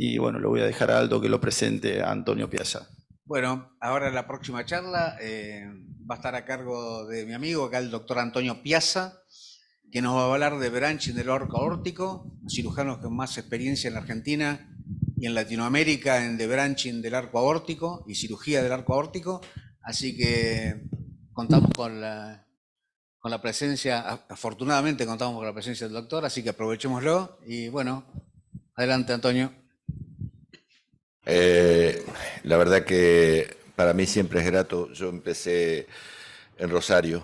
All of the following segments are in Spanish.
y bueno, lo voy a dejar a Aldo que lo presente a Antonio Piazza. Bueno, ahora la próxima charla va a estar a cargo de mi amigo, acá el doctor Antonio Piazza, que nos va a hablar de branching del arco aórtico, cirujanos con más experiencia en la Argentina y en Latinoamérica en debranching del arco aórtico y cirugía del arco aórtico. Así que contamos con la presencia, afortunadamente contamos con la presencia del doctor, así que aprovechémoslo y bueno, adelante Antonio. Eh, la verdad que para mí siempre es grato. Yo empecé en Rosario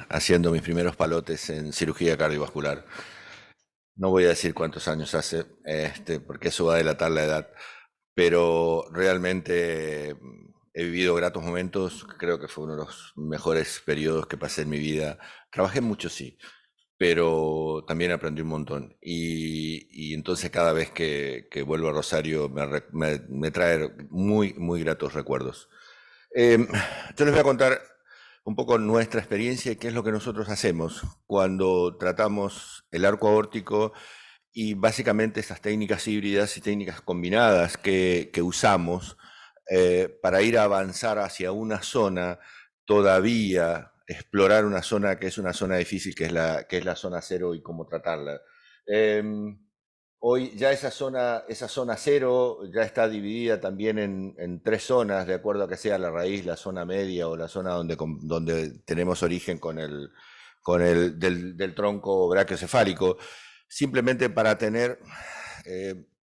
haciendo mis primeros palotes en cirugía cardiovascular. No voy a decir cuántos años hace, porque eso va a delatar la edad, pero realmente he vivido gratos momentos. Creo que fue uno de los mejores periodos que pasé en mi vida. Trabajé mucho, sí, pero también aprendí un montón. Y entonces cada vez que vuelvo a Rosario me trae muy, muy gratos recuerdos. Eh, yo les voy a contar un poco nuestra experiencia y qué es lo que nosotros hacemos cuando tratamos el arco aórtico y básicamente estas técnicas híbridas y técnicas combinadas que usamos para ir a avanzar hacia una zona todavía, explorar una zona que es una zona difícil, que es la zona cero y cómo tratarla. Eh, Hoy ya esa zona cero ya está dividida también en tres zonas, de acuerdo a que sea la raíz, la zona media o la zona donde tenemos origen del tronco brachiocefálico, simplemente para tener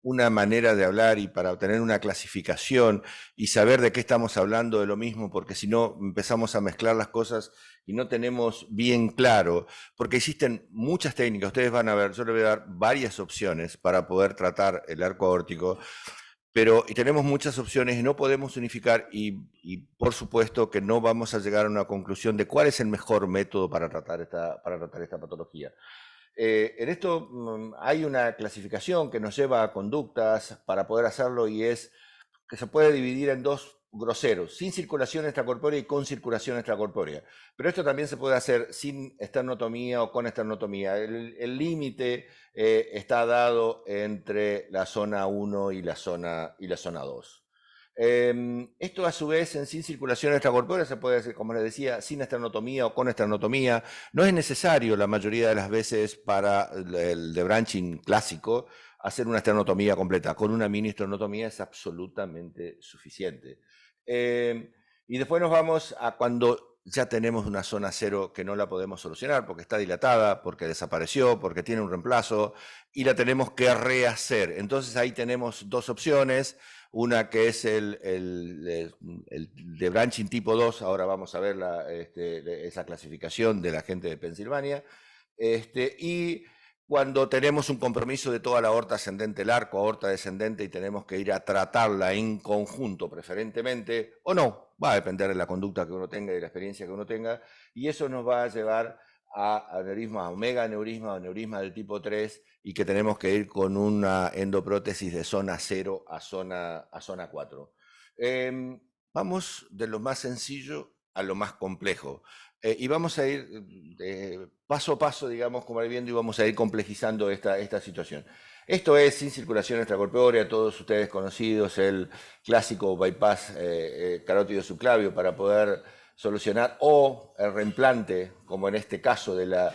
una manera de hablar y para obtener una clasificación y saber de qué estamos hablando de lo mismo, porque si no empezamos a mezclar las cosas y no tenemos bien claro, porque existen muchas técnicas, ustedes van a ver, yo les voy a dar varias opciones para poder tratar el arco aórtico, pero y tenemos muchas opciones y no podemos unificar y por supuesto que no vamos a llegar a una conclusión de cuál es el mejor método para tratar esta patología. En esto hay una clasificación que nos lleva a conductas para poder hacerlo y es que se puede dividir en dos groseros, sin circulación extracorpórea y con circulación extracorpórea. Pero esto también se puede hacer sin esternotomía o con esternotomía. El límite está dado entre la zona 1 y la zona 2. Esto a su vez en sin circulación extracorpórea se puede hacer, como les decía, sin esternotomía o con esternotomía. No es necesario la mayoría de las veces para el debranching clásico hacer una esternotomía completa. Con una mini esternotomía es absolutamente suficiente. Y después nos vamos a cuando ya tenemos una zona cero que no la podemos solucionar porque está dilatada, porque desapareció, porque tiene un reemplazo y la tenemos que rehacer. Entonces ahí tenemos dos opciones. Una que es el de branching tipo 2, ahora vamos a ver esa clasificación de la gente de Pensilvania, y cuando tenemos un compromiso de toda la aorta ascendente, el arco, aorta descendente, y tenemos que ir a tratarla en conjunto preferentemente, o no, va a depender de la conducta que uno tenga y de la experiencia que uno tenga, y eso nos va a llevar a aneurisma, omega aneurisma o aneurisma del tipo 3 y que tenemos que ir con una endoprótesis de zona 0 a zona 4. Vamos de lo más sencillo a lo más complejo. Y vamos a ir paso a paso, digamos, como viendo, y vamos a ir complejizando esta situación. Esto es sin circulación extracorpórea, todos ustedes conocidos, el clásico bypass carótido subclavio para poder solucionar, o el reimplante, como en este caso de la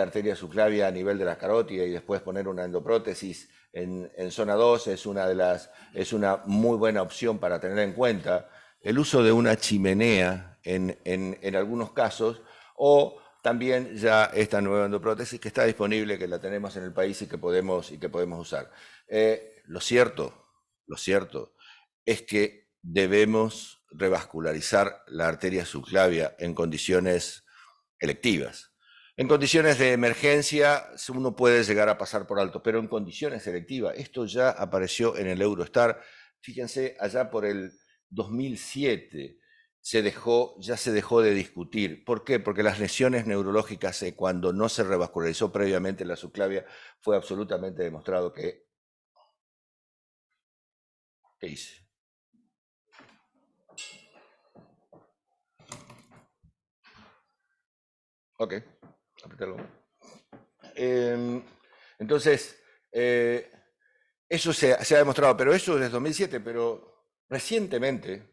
arteria subclavia a nivel de la carótida y después poner una endoprótesis en zona 2 es una muy buena opción para tener en cuenta. El uso de una chimenea en algunos casos, o también ya esta nueva endoprótesis que está disponible, que la tenemos en el país y que podemos usar. Lo cierto es que debemos revascularizar la arteria subclavia en condiciones electivas. En condiciones de emergencia uno puede llegar a pasar por alto, pero en condiciones selectivas, esto ya apareció en el Eurostar, fíjense, allá por el 2007 ya se dejó de discutir. ¿Por qué? Porque las lesiones neurológicas, cuando no se revascularizó previamente la subclavia, fue absolutamente demostrado que... ¿Qué hice? Ok, apretarlo. Entonces, Eso se ha demostrado, pero eso desde 2007, pero recientemente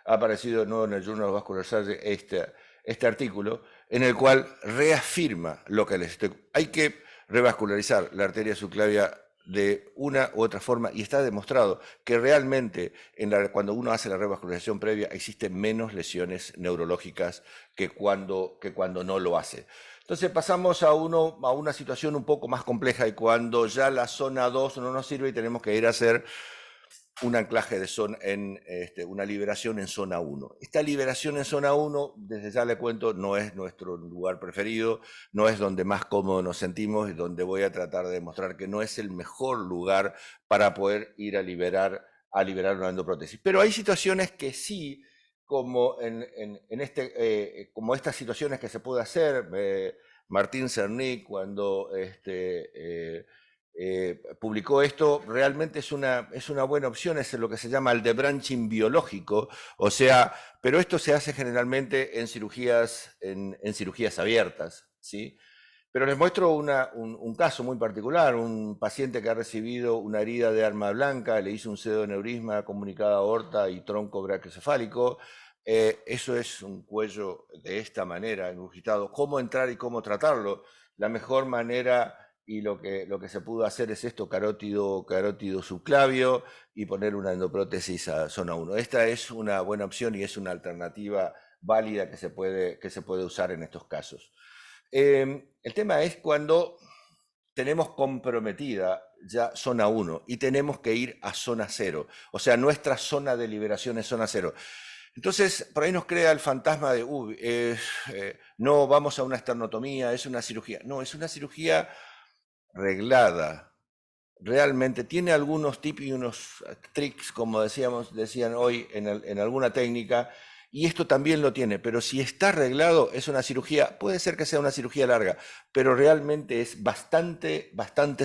ha aparecido de nuevo en el Journal of Vascular Surgery este artículo en el cual reafirma lo que les estoy... Hay que revascularizar la arteria subclavia de una u otra forma y está demostrado que realmente cuando uno hace la revascularización previa existen menos lesiones neurológicas que cuando no lo hace. Entonces pasamos a una situación un poco más compleja y cuando ya la zona 2 no nos sirve y tenemos que ir a hacer un anclaje de zona una liberación en zona 1. Esta liberación en zona 1, desde ya le cuento, no es nuestro lugar preferido, no es donde más cómodo nos sentimos y donde voy a tratar de demostrar que no es el mejor lugar para poder ir a liberar una endoprótesis. Pero hay situaciones que sí, como como estas situaciones que se puede hacer. Martín Cerny, cuando publicó esto, realmente es una buena opción, es lo que se llama el debranching biológico, o sea, pero esto se hace generalmente en cirugías abiertas, ¿sí? Pero les muestro un caso muy particular, un paciente que ha recibido una herida de arma blanca, le hizo un pseudoneurisma comunicada aorta y tronco brachiocefálico. Eso es un cuello de esta manera, engurgitado. ¿Cómo entrar y cómo tratarlo? La mejor manera y lo que se pudo hacer es esto, carótido subclavio y poner una endoprótesis a zona 1. Esta es una buena opción y es una alternativa válida que se puede usar en estos casos. El tema es cuando tenemos comprometida ya zona 1 y tenemos que ir a zona 0. O sea, nuestra zona de liberación es zona 0. Entonces, por ahí nos crea el fantasma de, no, vamos a una esternotomía, es una cirugía. No, es una cirugía reglada. Realmente tiene algunos tips y unos tricks, como decían hoy en alguna técnica, y esto también lo tiene, pero si está arreglado, es una cirugía, puede ser que sea una cirugía larga, pero realmente es bastante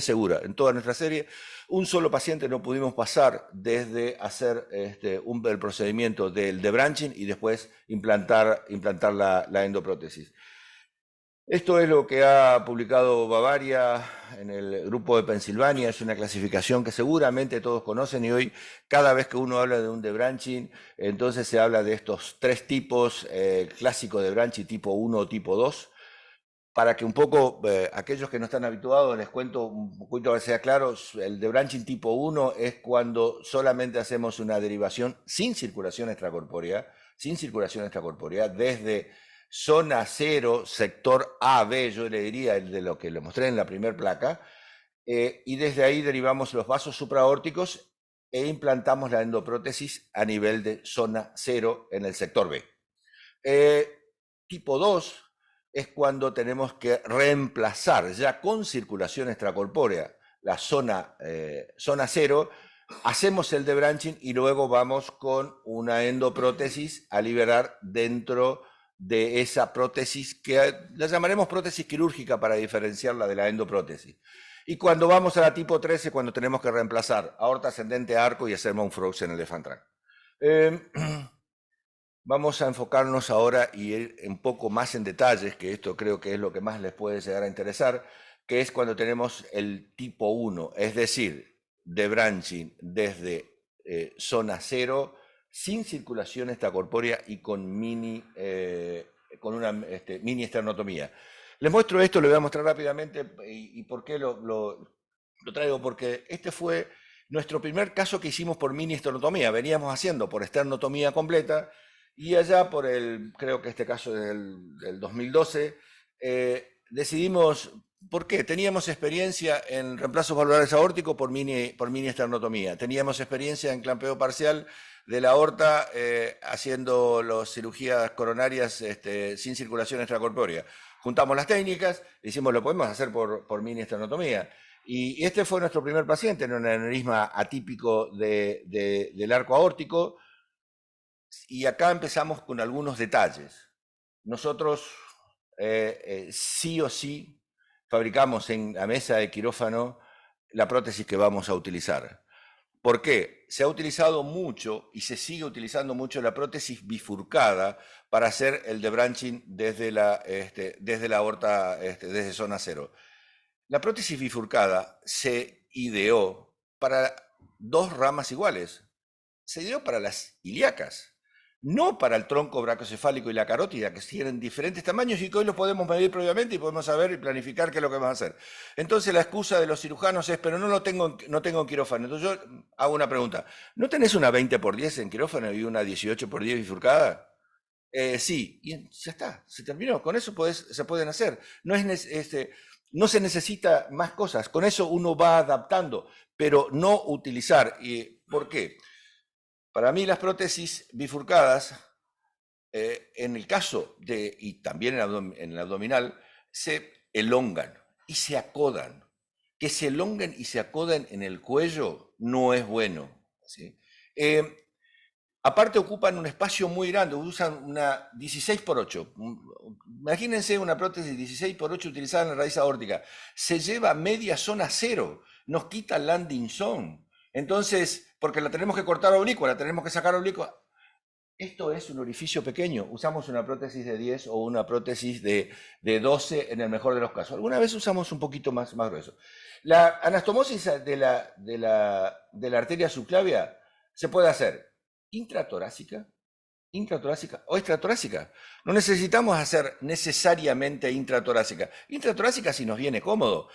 segura. En toda nuestra serie, un solo paciente no pudimos pasar desde hacer el procedimiento del debranching y después implantar la endoprótesis. Esto es lo que ha publicado Bavaria en el grupo de Pensilvania, es una clasificación que seguramente todos conocen y hoy cada vez que uno habla de un debranching, entonces se habla de estos tres tipos, clásico debranching tipo 1 o tipo 2, para que un poco aquellos que no están habituados les cuento un poquito para que sea claro. El debranching tipo 1 es cuando solamente hacemos una derivación sin circulación extracorpórea desde zona 0, sector AB, yo le diría, el de lo que le mostré en la primera placa, y desde ahí derivamos los vasos supraórticos e implantamos la endoprótesis a nivel de zona 0 en el sector B. Tipo 2 es cuando tenemos que reemplazar ya con circulación extracorpórea la zona 0, hacemos el debranching y luego vamos con una endoprótesis a liberar dentro de esa prótesis que la llamaremos prótesis quirúrgica para diferenciarla de la endoprótesis. Y cuando vamos a la tipo 13, cuando tenemos que reemplazar aorta ascendente arco y hacer Mount Frogs en el Lefantran. Vamos a enfocarnos ahora y ir un poco más en detalles, que esto creo que es lo que más les puede llegar a interesar, que es cuando tenemos el tipo 1, es decir, debranching desde zona 0, sin circulación extracorpórea y con una mini esternotomía. Les muestro esto, lo voy a mostrar rápidamente y por qué lo traigo, porque este fue nuestro primer caso que hicimos por mini esternotomía. Veníamos haciendo por esternotomía completa y allá por creo que este caso del 2012, decidimos, ¿por qué? Teníamos experiencia en reemplazos valvulares aórticos por mini esternotomía. Teníamos experiencia en clampeo parcial de la aorta haciendo las cirugías coronarias sin circulación extracorpórea. Juntamos las técnicas, decimos, lo podemos hacer por mini esternotomía. Y este fue nuestro primer paciente en un aneurisma atípico del arco aórtico. Y acá empezamos con algunos detalles. Nosotros sí o sí fabricamos en la mesa de quirófano la prótesis que vamos a utilizar. ¿Por qué? Se ha utilizado mucho y se sigue utilizando mucho la prótesis bifurcada para hacer el debranching desde la aorta, desde zona 0. La prótesis bifurcada se ideó para dos ramas iguales. Se ideó para las ilíacas, no para el tronco brachiocefálico y la carótida, que tienen diferentes tamaños y que hoy los podemos medir previamente y podemos saber y planificar qué es lo que vamos a hacer. Entonces la excusa de los cirujanos es, pero no tengo en quirófano. Entonces yo hago una pregunta, ¿no tenés una 20x10 en quirófano y una 18x10 bifurcada? Sí, y ya está, se terminó. Con eso se pueden hacer. No se necesita más cosas. Con eso uno va adaptando, pero no utilizar. ¿Por qué? Para mí las prótesis bifurcadas, en el caso y también en el abdominal, se elongan y se acodan. Que se elonguen y se acoden en el cuello no es bueno, ¿sí? Aparte ocupan un espacio muy grande, usan una 16x8. Imagínense una prótesis 16x8 utilizada en la raíz aórtica. Se lleva media zona cero, nos quita landing zone. Entonces, porque la tenemos que cortar oblicua, la tenemos que sacar oblicua. Esto es un orificio pequeño. Usamos una prótesis de 10 o una prótesis de 12 en el mejor de los casos. Alguna vez usamos un poquito más grueso. La anastomosis de la arteria subclavia se puede hacer intratorácica o extratorácica. No necesitamos hacer necesariamente intratorácica. Intratorácica si nos viene cómodo,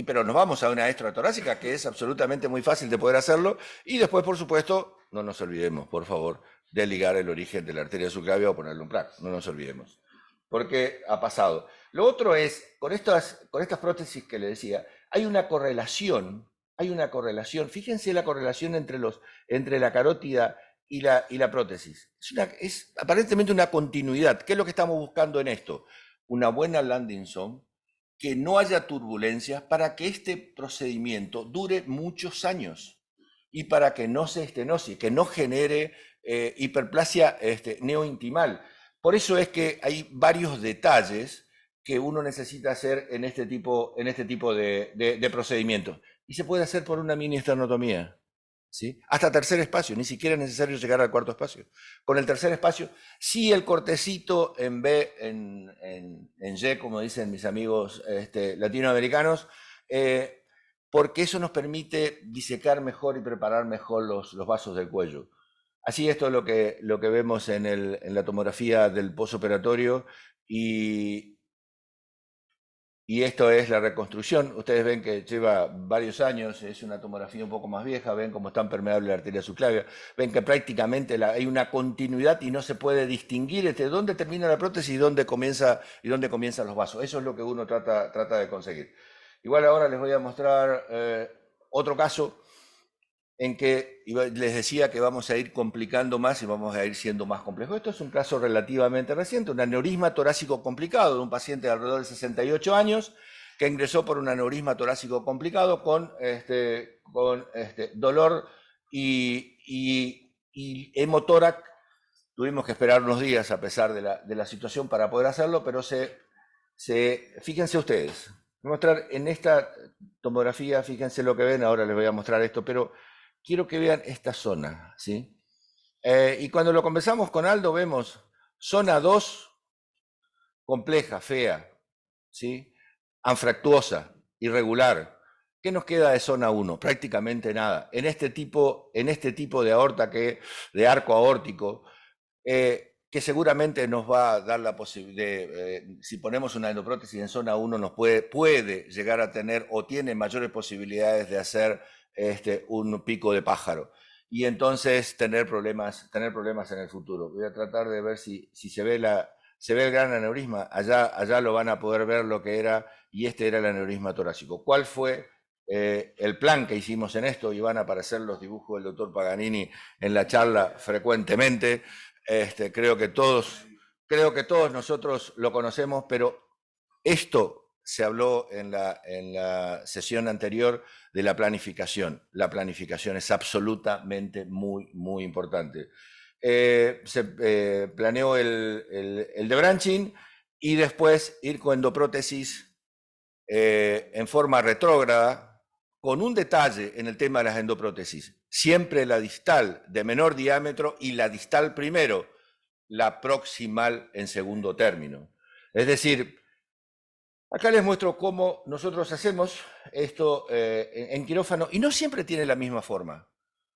pero nos vamos a una extratorácica que es absolutamente muy fácil de poder hacerlo. Y después, por supuesto, no nos olvidemos, por favor, de ligar el origen de la arteria subclavia o ponerle un plac. No nos olvidemos, porque ha pasado. Lo otro es, con estas prótesis que le decía, hay una correlación. Fíjense la correlación entre la carótida y la prótesis. Es aparentemente una continuidad. ¿Qué es lo que estamos buscando en esto? Una buena landing zone, que no haya turbulencias para que este procedimiento dure muchos años y para que no se estenosie, que no genere hiperplasia neointimal. Por eso es que hay varios detalles que uno necesita hacer en este tipo de procedimientos. Y se puede hacer por una mini esternotomía, ¿sí? Hasta tercer espacio, ni siquiera es necesario llegar al cuarto espacio. Con el tercer espacio, sí, el cortecito en B, en Y, como dicen mis amigos latinoamericanos, porque eso nos permite disecar mejor y preparar mejor los vasos del cuello. Así esto es lo que vemos en la tomografía del posoperatorio y esto es la reconstrucción. Ustedes ven que lleva varios años, es una tomografía un poco más vieja, ven cómo está permeable la arteria subclavia, ven que prácticamente hay una continuidad y no se puede distinguir dónde termina la prótesis y dónde comienzan los vasos. Eso es lo que uno trata de conseguir. Igual ahora les voy a mostrar otro caso en que les decía que vamos a ir complicando más y vamos a ir siendo más complejos. Esto es un caso relativamente reciente, un aneurisma torácico complicado de un paciente de alrededor de 68 años que ingresó por un aneurisma torácico complicado con dolor y hemotórax. Tuvimos que esperar unos días a pesar de la situación para poder hacerlo, pero fíjense ustedes, voy a mostrar en esta tomografía, fíjense lo que ven, ahora les voy a mostrar esto, pero quiero que vean esta zona, ¿sí? Y cuando lo conversamos con Aldo vemos zona 2, compleja, fea, ¿sí? Anfractuosa, irregular. ¿Qué nos queda de zona 1? Prácticamente nada. En este tipo de aorta, de arco aórtico, que seguramente nos va a dar la posibilidad, si ponemos una endoprótesis en zona 1, nos puede llegar a tener o tiene mayores posibilidades de hacer un pico de pájaro y entonces tener problemas en el futuro. Voy a tratar de ver si se ve el gran aneurisma. Allá lo van a poder ver lo que era, y este era el aneurisma torácico. ¿Cuál fue el plan que hicimos en esto? Y van a aparecer los dibujos del doctor Paganini en la charla frecuentemente. Creo que todos nosotros lo conocemos, pero esto se habló en la sesión anterior de la planificación. La planificación es absolutamente muy, muy importante. Se planeó el de branching y después ir con endoprótesis en forma retrógrada, con un detalle en el tema de las endoprótesis. Siempre la distal de menor diámetro y la distal primero, la proximal en segundo término. Es decir, Acá les muestro cómo nosotros hacemos esto en quirófano y no siempre tiene la misma forma.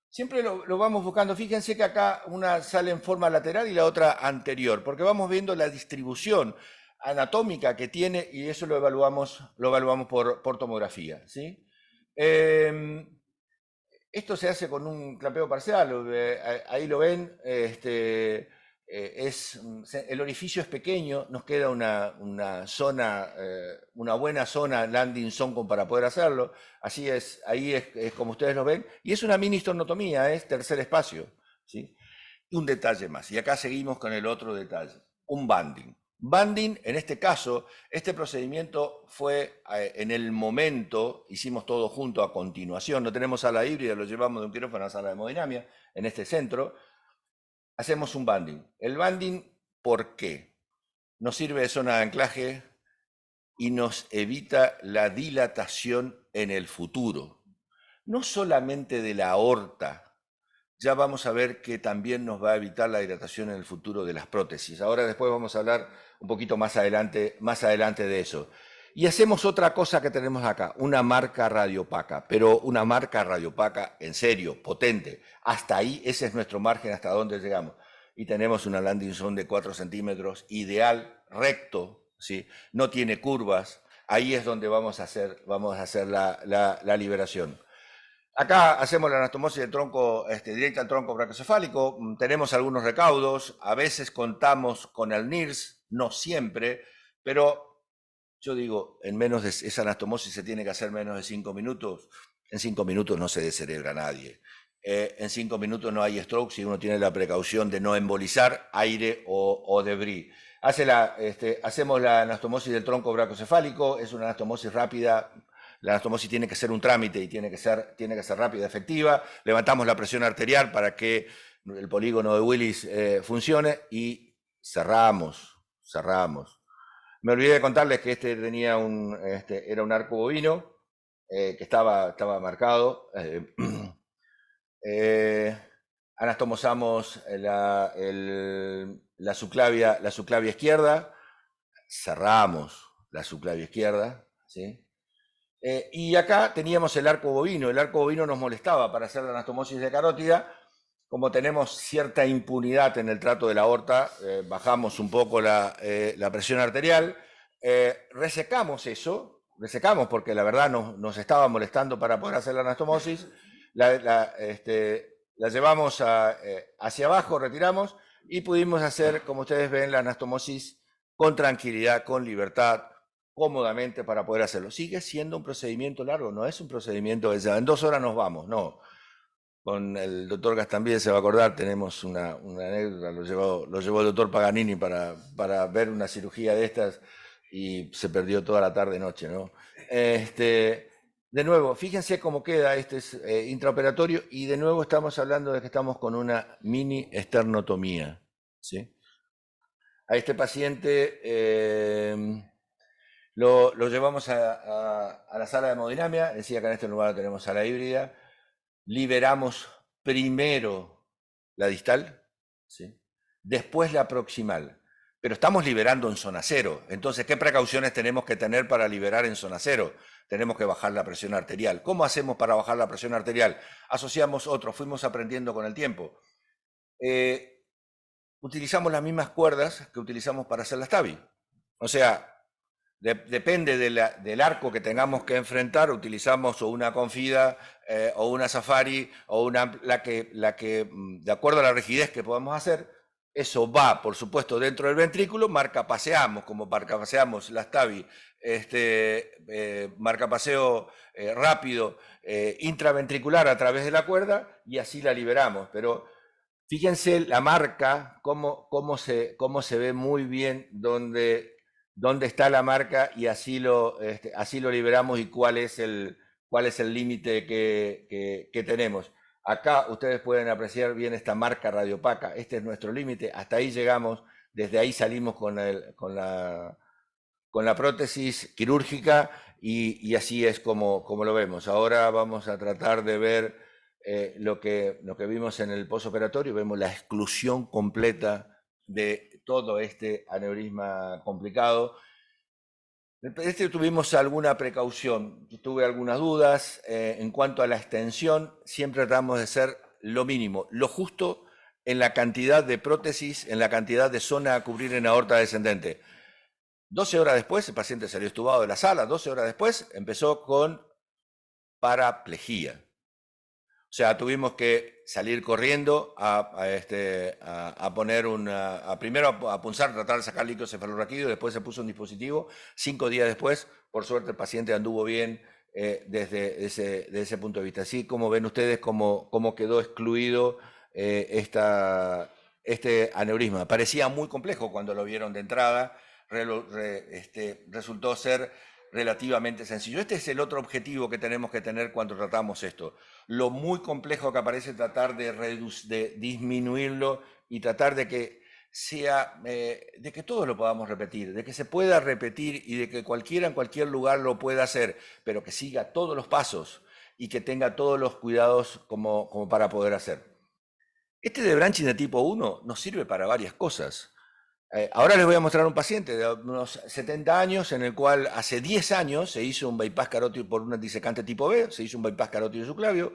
Siempre lo vamos buscando. Fíjense que acá una sale en forma lateral y la otra anterior, porque vamos viendo la distribución anatómica que tiene y eso lo evaluamos por tomografía, ¿sí? Esto se hace con un clapeo parcial, ahí lo ven, el orificio es pequeño, nos queda una zona, una buena zona landing zone para poder hacerlo, así es, ahí es como ustedes lo ven, y es una mini histernotomía, es tercer espacio, ¿sí? Y un detalle más, y acá seguimos con el otro detalle, un banding. Banding, en este caso, este procedimiento fue en el momento, hicimos todo junto a continuación, no tenemos sala híbrida, lo llevamos de un quirófano a la sala de hemodinamia, en este centro, hacemos un banding. El banding, ¿por qué? Nos sirve de zona de anclaje y nos evita la dilatación en el futuro. No solamente de la aorta, ya vamos a ver que también nos va a evitar la dilatación en el futuro de las prótesis. Ahora después vamos a hablar un poquito más adelante de eso. Y hacemos otra cosa que tenemos acá, una marca radiopaca, pero una marca radiopaca en serio, potente. Hasta ahí, ese es nuestro margen, hasta donde llegamos. Y tenemos una landing zone de 4 centímetros, ideal, recto, ¿sí? No tiene curvas. Ahí es donde vamos a hacer la liberación. Acá hacemos la anastomosis del tronco, directa al tronco brachiocefálico, tenemos algunos recaudos, a veces contamos con el NIRS, no siempre, pero yo digo, esa anastomosis se tiene que hacer menos de 5 minutos, en 5 minutos no se descerebra nadie. En 5 minutos no hay stroke si uno tiene la precaución de no embolizar aire o debris. Hacemos la anastomosis del tronco brachiocefálico, es una anastomosis rápida. La anastomosis tiene que ser un trámite y tiene que ser rápida, efectiva. Levantamos la presión arterial para que el polígono de Willis funcione y cerramos. Me olvidé de contarles que era un arco bovino que estaba marcado. Anastomosamos la subclavia izquierda, cerramos la subclavia izquierda, ¿sí? Y acá teníamos el arco bovino. El arco bovino nos molestaba para hacer la anastomosis de carótida. Como tenemos cierta impunidad en el trato de la aorta, bajamos un poco la presión arterial, resecamos porque la verdad nos estaba molestando para poder hacer la anastomosis, la llevamos hacia abajo, retiramos y pudimos hacer, como ustedes ven, la anastomosis con tranquilidad, con libertad, cómodamente para poder hacerlo. Sigue siendo un procedimiento largo, no es un procedimiento que en 2 horas nos vamos, no. Con el doctor Gastambide se va a acordar, tenemos una anécdota, lo llevó el doctor Paganini para ver una cirugía de estas y se perdió toda la tarde-noche, ¿no? De nuevo, fíjense cómo queda, este es intraoperatorio y de nuevo estamos hablando de que estamos con una mini esternotomía, ¿sí? A este paciente lo llevamos a la sala de hemodinamia, decía que en este lugar tenemos sala híbrida, liberamos primero la distal, ¿sí? Después la proximal, pero estamos liberando en zona cero, entonces ¿qué precauciones tenemos que tener para liberar en zona cero? Tenemos que bajar la presión arterial. ¿Cómo hacemos para bajar la presión arterial? Asociamos otros, fuimos aprendiendo con el tiempo. Utilizamos las mismas cuerdas que utilizamos para hacer la STAVI. O sea, depende del arco que tengamos que enfrentar, utilizamos o una confida o una safari o la que de acuerdo a la rigidez que podamos hacer, eso va, por supuesto, dentro del ventrículo, marcapaseamos, como marcapaseamos la STAVI, marcapaseo rápido, intraventricular a través de la cuerda y así la liberamos. Pero fíjense la marca, cómo se ve muy bien dónde está la marca y así lo liberamos y cuál es el límite que tenemos. Acá ustedes pueden apreciar bien esta marca radiopaca, este es nuestro límite, hasta ahí llegamos, desde ahí salimos con la prótesis quirúrgica y así es como lo vemos. Ahora vamos a tratar de ver lo que vimos en el postoperatorio, vemos la exclusión completa de todo este aneurisma complicado. Tuvimos alguna precaución, tuve algunas dudas en cuanto a la extensión, siempre tratamos de ser lo mínimo, lo justo en la cantidad de prótesis, en la cantidad de zona a cubrir en aorta descendente. 12 horas después, el paciente salió estubado de la sala, 12 horas después empezó con paraplejía. O sea, tuvimos que salir corriendo a poner primero a punzar, tratar de sacar líquido cefalorraquídeo, después se puso un dispositivo. 5 días después, por suerte, el paciente anduvo bien desde ese punto de vista. Así como ven ustedes cómo quedó excluido este aneurisma. Parecía muy complejo cuando lo vieron de entrada, resultó ser relativamente sencillo. Este es el otro objetivo que tenemos que tener cuando tratamos esto. Lo muy complejo que aparece, tratar de disminuirlo y tratar de que de que todos lo podamos repetir, de que se pueda repetir y de que cualquiera en cualquier lugar lo pueda hacer, pero que siga todos los pasos y que tenga todos los cuidados como para poder hacer. Este de branching de tipo 1 nos sirve para varias cosas. Ahora les voy a mostrar un paciente de unos 70 años en el cual hace 10 años se hizo un bypass carótido por un disecante tipo B, se hizo un bypass carótido subclavio,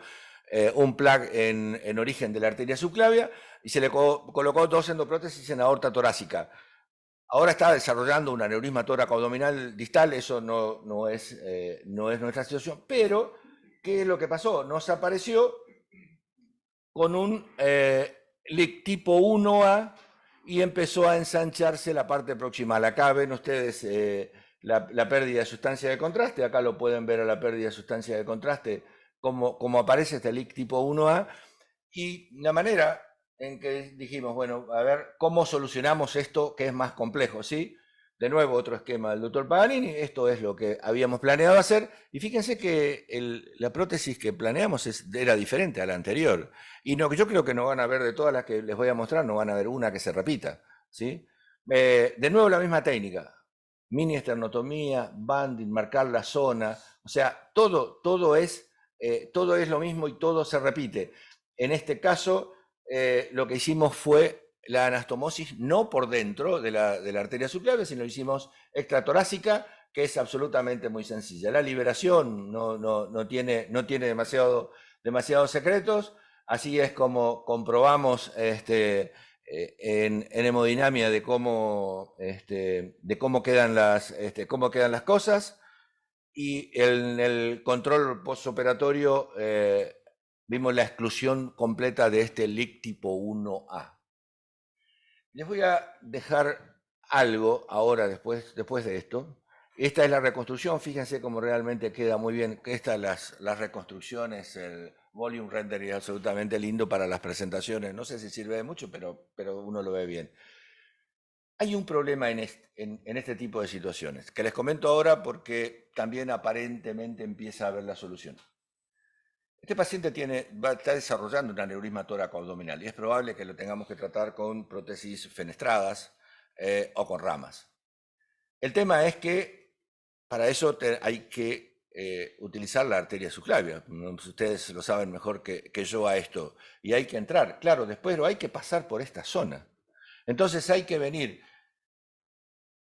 un plug en origen de la arteria subclavia y se le colocó 2 endoprótesis en aorta torácica. Ahora está desarrollando un aneurisma tóraco abdominal distal, eso no es nuestra situación, pero ¿qué es lo que pasó? Nos apareció con un LIC tipo 1A y empezó a ensancharse la parte proximal. Acá ven ustedes la pérdida de sustancia de contraste, acá lo pueden ver a la pérdida de sustancia de contraste, como aparece este LIC tipo 1A, y la manera en que dijimos, bueno, a ver, ¿cómo solucionamos esto que es más complejo? ¿Sí? De nuevo, otro esquema del doctor Paganini, esto es lo que habíamos planeado hacer, y fíjense que la prótesis que planeamos era diferente a la anterior, y yo creo que no van a ver de todas las que les voy a mostrar, no van a ver una que se repita, ¿sí? De nuevo la misma técnica, mini esternotomía, banding, marcar la zona, o sea, todo es lo mismo y todo se repite. En este caso, lo que hicimos fue la anastomosis no por dentro de la arteria subclavia, sino lo hicimos extratorácica, que es absolutamente muy sencilla. La liberación no tiene demasiados secretos, así es como comprobamos en hemodinamia de cómo quedan las cosas, y en el control postoperatorio vimos la exclusión completa de este LIC tipo 1A. Les voy a dejar algo ahora después de esto. Esta es la reconstrucción, fíjense cómo realmente queda muy bien. Las reconstrucciones, el volume render es absolutamente lindo para las presentaciones. No sé si sirve de mucho, pero uno lo ve bien. Hay un problema en este tipo de situaciones, que les comento ahora porque también aparentemente empieza a haber la solución. Este paciente está desarrollando un aneurisma tóraco abdominal y es probable que lo tengamos que tratar con prótesis fenestradas o con ramas. El tema es que para eso hay que utilizar la arteria subclavia. Ustedes lo saben mejor que yo a esto. Y hay que entrar. Claro, después hay que pasar por esta zona. Entonces hay que venir.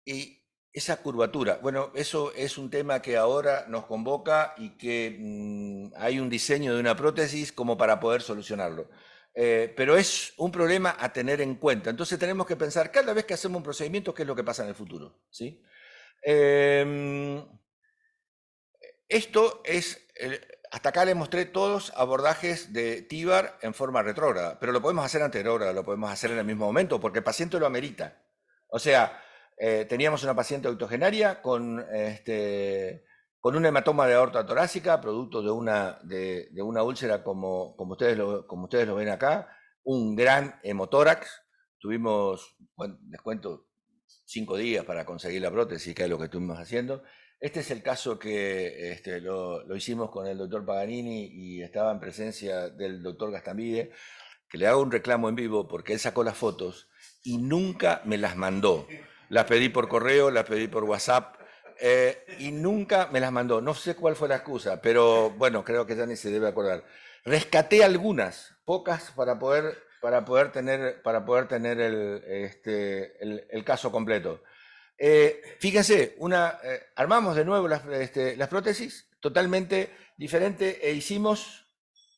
Y esa curvatura, bueno, eso es un tema que ahora nos convoca y que hay un diseño de una prótesis como para poder solucionarlo. Pero es un problema a tener en cuenta. Entonces tenemos que pensar cada vez que hacemos un procedimiento qué es lo que pasa en el futuro, ¿sí? Esto es, hasta acá les mostré todos abordajes de TIVAR en forma retrógrada, pero lo podemos hacer anterógrada, lo podemos hacer en el mismo momento, porque el paciente lo amerita. O sea, teníamos una paciente octogenaria con un hematoma de aorta torácica, producto de una úlcera como ustedes lo ven acá, un gran hemotórax. Tuvimos, bueno, les cuento, 5 días para conseguir la prótesis, que es lo que estuvimos haciendo. Este es el caso que lo hicimos con el doctor Paganini y estaba en presencia del doctor Gastambide, que le hago un reclamo en vivo porque él sacó las fotos y nunca me las mandó. Las pedí por correo, las pedí por WhatsApp y nunca me las mandó. No sé cuál fue la excusa, pero bueno, creo que ya ni se debe acordar. Rescaté algunas, pocas, para poder tener el caso completo. Fíjense, armamos de nuevo las prótesis totalmente diferente e hicimos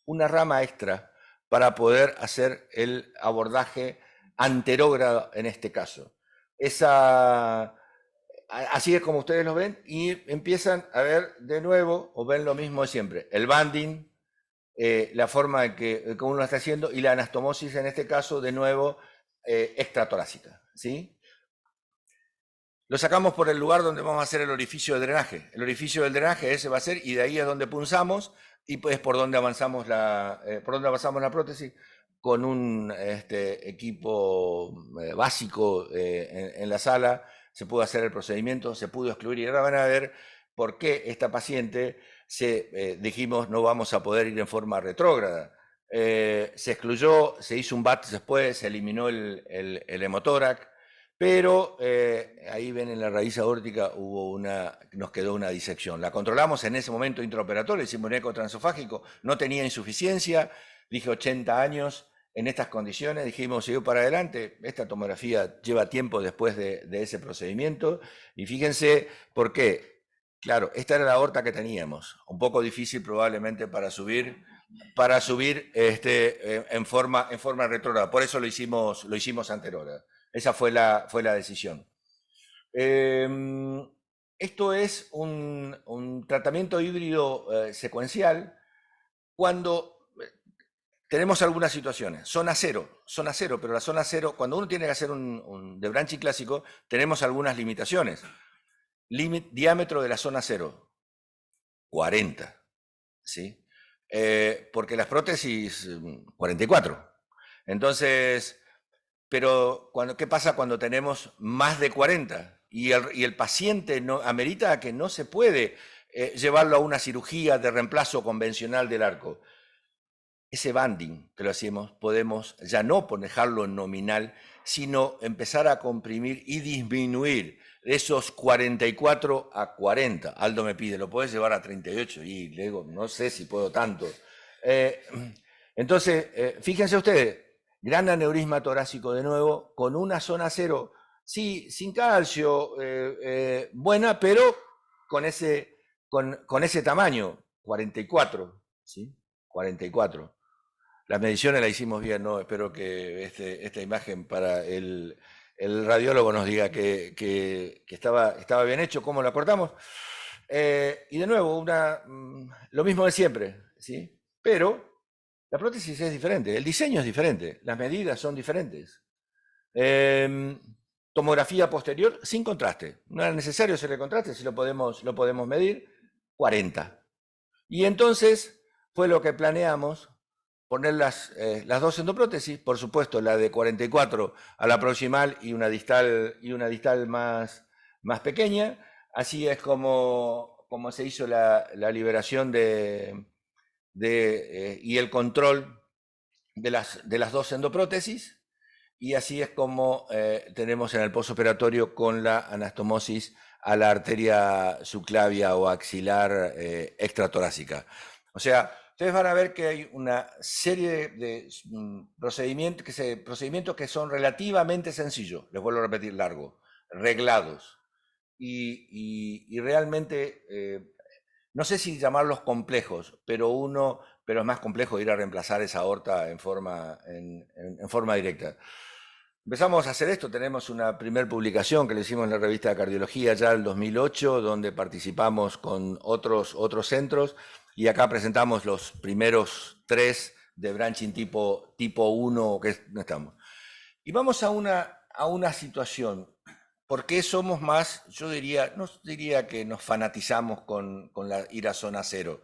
una rama extra para poder hacer el abordaje anterógrado en este caso. Así es como ustedes lo ven y empiezan a ver de nuevo, o ven lo mismo de siempre, el banding, la forma en que uno lo está haciendo y la anastomosis en este caso de nuevo extratorácica, ¿sí? Lo sacamos por el lugar donde vamos a hacer el orificio de drenaje. El orificio del drenaje ese va a ser, y de ahí es donde punzamos, y pues por donde avanzamos la prótesis con un equipo básico en la sala. Se pudo hacer el procedimiento, se pudo excluir, y ahora van a ver por qué esta paciente dijimos no vamos a poder ir en forma retrógrada. Se excluyó, se hizo un BAT después, se eliminó el hemotórax, pero ahí ven en la raíz aórtica nos quedó una disección. La controlamos en ese momento intraoperatorio, hicimos un eco transesofágico, no tenía insuficiencia, dije 80 años, en estas condiciones dijimos, siguió para adelante, esta tomografía lleva tiempo después de ese procedimiento, y fíjense por qué. Claro, esta era la aorta que teníamos, un poco difícil probablemente para subir en forma retrógrada, por eso lo hicimos anterógrada. Esa fue la decisión. Esto es un tratamiento híbrido secuencial cuando tenemos algunas situaciones. Zona cero, pero la zona cero, cuando uno tiene que hacer un de branching clásico, tenemos algunas limitaciones. Diámetro de la zona cero, 40, ¿sí? Porque las prótesis, 44. Entonces, pero ¿qué pasa cuando tenemos más de 40? Y el paciente amerita que no se puede llevarlo a una cirugía de reemplazo convencional del arco. Ese banding que lo hacemos, podemos ya no dejarlo en nominal, sino empezar a comprimir y disminuir esos 44 a 40. Aldo me pide, ¿lo puedes llevar a 38? Y le digo, no sé si puedo tanto. Entonces, fíjense ustedes, gran aneurisma torácico de nuevo, con una zona cero, sí, sin calcio, buena, pero con ese tamaño, 44, ¿sí? 44. Las mediciones las hicimos bien, ¿no? Espero que esta imagen para el radiólogo nos diga que estaba bien hecho, cómo lo cortamos. Y de nuevo, lo mismo de siempre, ¿sí? Pero la prótesis es diferente, el diseño es diferente, las medidas son diferentes. Tomografía posterior sin contraste. No era necesario hacerle contraste, si lo podemos medir, 40. Y entonces fue lo que planeamos, poner las dos endoprótesis, por supuesto la de 44 a la proximal y una distal más pequeña. Así es como se hizo la liberación y el control de las dos endoprótesis, y así es como tenemos en el postoperatorio con la anastomosis a la arteria subclavia o axilar extratorácica. O sea, ustedes van a ver que hay una serie de procedimientos que son relativamente sencillos, les vuelvo a repetir, reglados, y realmente, no sé si llamarlos complejos, pero es más complejo ir a reemplazar esa aorta en forma directa. Empezamos a hacer esto, tenemos una primera publicación que le hicimos en la revista de Cardiología ya en el 2008, donde participamos con otros centros, y acá presentamos los primeros 3 de branching tipo 1, que no estamos. Y vamos a una situación, porque somos más, no diría que nos fanatizamos con ir a zona cero,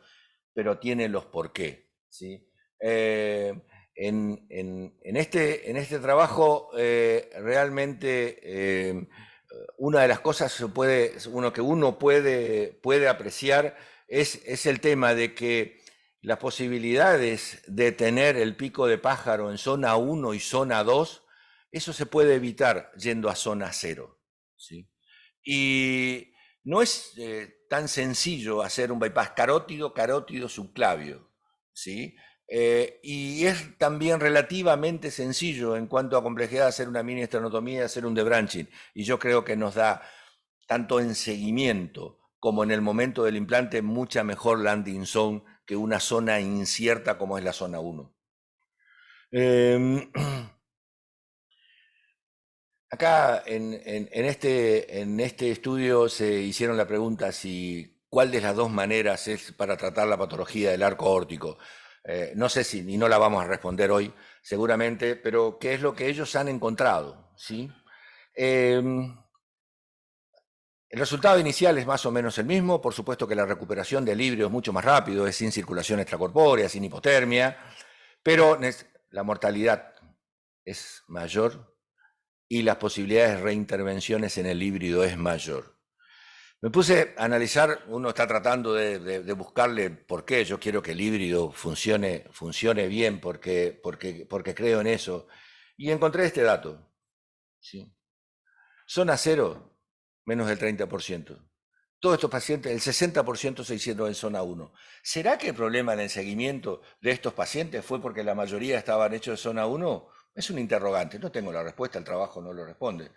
pero tiene los por qué, ¿sí? En este trabajo realmente una de las cosas que uno puede apreciar es el tema de que las posibilidades de tener el pico de pájaro en zona 1 y zona 2, eso se puede evitar yendo a zona 0, ¿sí? Y no es tan sencillo hacer un bypass carótido subclavio, ¿sí? Y es también relativamente sencillo en cuanto a complejidad hacer una mini esternotomía, hacer un debranching, y yo creo que nos da tanto en seguimiento como en el momento del implante, mucha mejor landing zone que una zona incierta como es la zona 1. Acá en este estudio se hicieron la pregunta si cuál de las dos maneras es para tratar la patología del arco aórtico. No sé si, y no la vamos a responder hoy, seguramente, pero qué es lo que ellos han encontrado, ¿sí? El resultado inicial es más o menos el mismo, por supuesto que la recuperación del equilibrio es mucho más rápido, es sin circulación extracorpórea, sin hipotermia, pero la mortalidad es mayor y las posibilidades de reintervenciones en el híbrido es mayor. Me puse a analizar, uno está tratando de buscarle por qué, yo quiero que el híbrido funcione bien porque creo en eso, y encontré este dato, ¿sí? Zona 0, menos del 30%. Todos estos pacientes, el 60% se hicieron en zona 1. ¿Será que el problema en el seguimiento de estos pacientes fue porque la mayoría estaban hechos de zona 1? Es un interrogante, no tengo la respuesta, el trabajo no lo responde.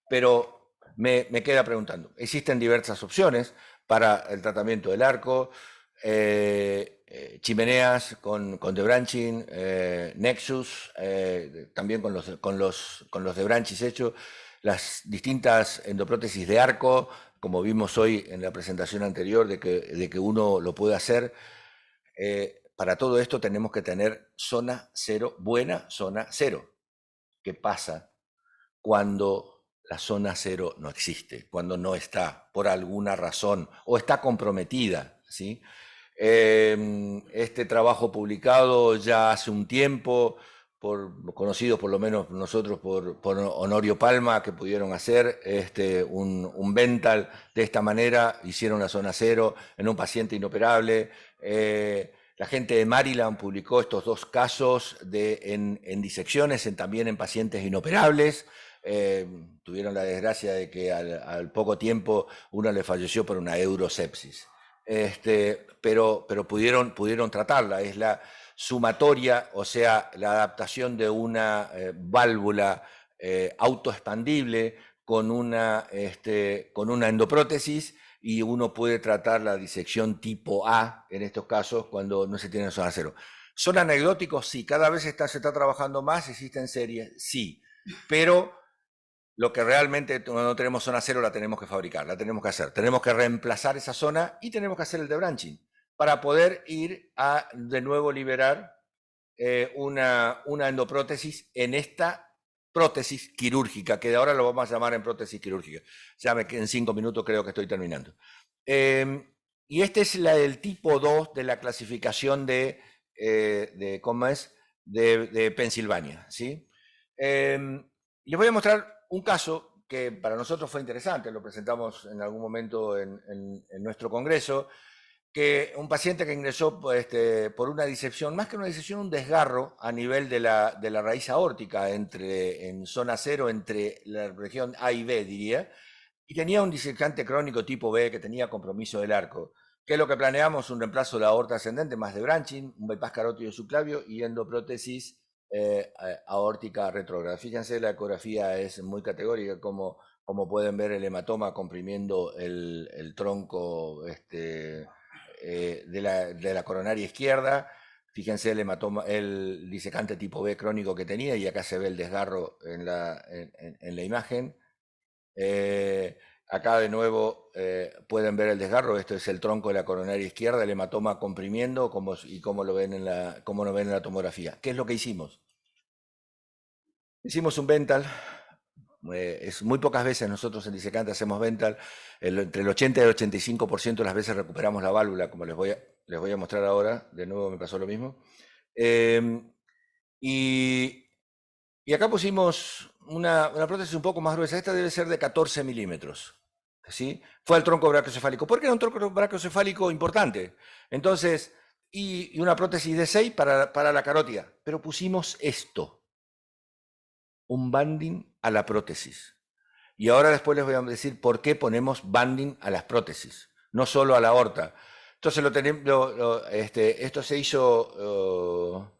Pero me queda preguntando. Existen diversas opciones para el tratamiento del arco, chimeneas con debranching, Nexus, también con los debranchis hechos, las distintas endoprótesis de arco, como vimos hoy en la presentación anterior, de que uno lo puede hacer. Para todo esto tenemos que tener zona 0, buena zona 0. ¿Qué pasa cuando la zona 0 no existe? Cuando no está, por alguna razón, o está comprometida, ¿sí? Este trabajo publicado ya hace un tiempo, conocidos por lo menos nosotros por Honorio Palma, que pudieron hacer un Vental de esta manera, hicieron la zona 0 en un paciente inoperable. La gente de Maryland publicó estos dos casos en disecciones, también en pacientes inoperables. Tuvieron la desgracia de que al poco tiempo uno le falleció por una eurosepsis. Pero pudieron tratarla. Es la sumatoria, o sea, la adaptación de una válvula autoexpandible con una endoprótesis, y uno puede tratar la disección tipo A en estos casos cuando no se tiene zona 0. ¿Son anecdóticos? Sí. ¿Cada vez se está trabajando más? ¿Existen series? Sí. Pero lo que realmente cuando no tenemos zona 0 la tenemos que fabricar, la tenemos que hacer. Tenemos que reemplazar esa zona y tenemos que hacer el debranching para poder ir a de nuevo liberar una endoprótesis en esta prótesis quirúrgica, que de ahora lo vamos a llamar en prótesis quirúrgica. Ya en 5 minutos creo que estoy terminando. Y este es el tipo 2 de la clasificación de ¿cómo es? De Pensilvania, ¿sí? Les voy a mostrar un caso que para nosotros fue interesante, lo presentamos en algún momento en nuestro congreso, que un paciente que ingresó por una disección, más que una disección, un desgarro a nivel de la raíz aórtica en zona 0, entre la región A y B, diría, y tenía un disecante crónico tipo B que tenía compromiso del arco. ¿Qué es lo que planeamos? Un reemplazo de la aorta ascendente más de branching, un bypass carótido subclavio y endoprótesis aórtica retrógrada. Fíjense, la ecografía es muy categórica, como pueden ver el hematoma comprimiendo el tronco de la coronaria izquierda. Fíjense el hematoma, el disecante tipo B crónico que tenía, y acá se ve el desgarro en la imagen. Acá de nuevo pueden ver el desgarro. Esto es el tronco de la coronaria izquierda, el hematoma comprimiendo, y cómo lo ven en la tomografía. ¿Qué es lo que hicimos? Hicimos un Vental. Es muy pocas veces nosotros en disecante hacemos Vental. Entre el 80 y el 85% de las veces recuperamos la válvula, como les voy a mostrar ahora. De nuevo me pasó lo mismo. Y acá pusimos una prótesis un poco más gruesa. Esta debe ser de 14 milímetros. ¿Sí? Fue el tronco brachiocefálico. ¿Por qué era un tronco brachiocefálico importante? Entonces, y una prótesis de 6 para la carótida. Pero pusimos esto, un banding a la prótesis. Y ahora después les voy a decir por qué ponemos banding a las prótesis, no solo a la aorta. Entonces esto se hizo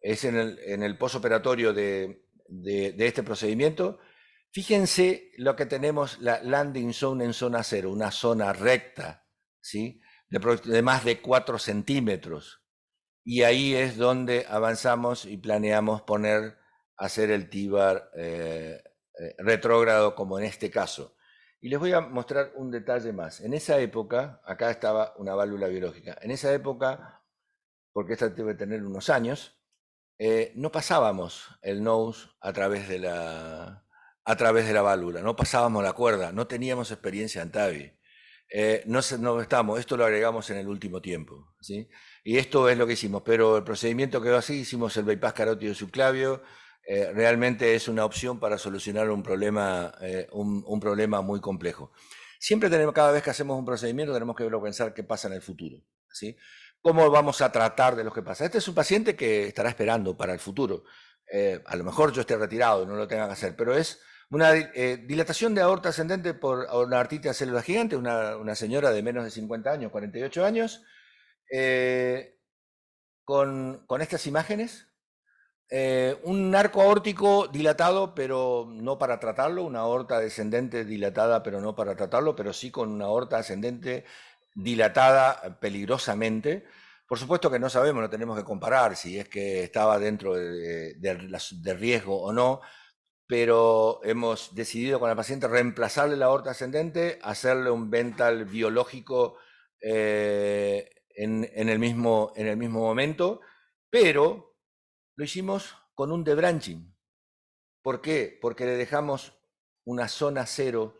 es en el posoperatorio de este procedimiento. Fíjense lo que tenemos, la landing zone en zona 0, una zona recta, ¿sí? De más de 4 centímetros. Y ahí es donde avanzamos y planeamos hacer el TIBAR retrógrado, como en este caso. Y les voy a mostrar un detalle más. En esa época, acá estaba una válvula biológica. En esa época, porque esta debe tener unos años, no pasábamos el nose a través de la válvula, no pasábamos la cuerda, no teníamos experiencia en TAVI. No estamos, esto lo agregamos en el último tiempo, ¿sí? Y esto es lo que hicimos, pero el procedimiento quedó así, hicimos el bypass carótido subclavio, realmente es una opción para solucionar un problema muy complejo. Siempre cada vez que hacemos un procedimiento tenemos que pensar qué pasa en el futuro, ¿sí? ¿Cómo vamos a tratar de lo que pasa? Este es un paciente que estará esperando para el futuro. A lo mejor yo esté retirado y no lo tenga que hacer, pero es una dilatación de aorta ascendente por una artritis de célula gigante, una señora de menos de 50 años, 48 años, con estas imágenes. Un arco aórtico dilatado, pero no para tratarlo, una aorta descendente dilatada, pero no para tratarlo, pero sí con una aorta ascendente dilatada peligrosamente. Por supuesto que no sabemos, no tenemos que comparar si es que estaba dentro de riesgo o no, pero hemos decidido con la paciente reemplazarle la aorta ascendente, hacerle un vental biológico en el mismo momento, pero lo hicimos con un debranching. ¿Por qué? Porque le dejamos una zona 0,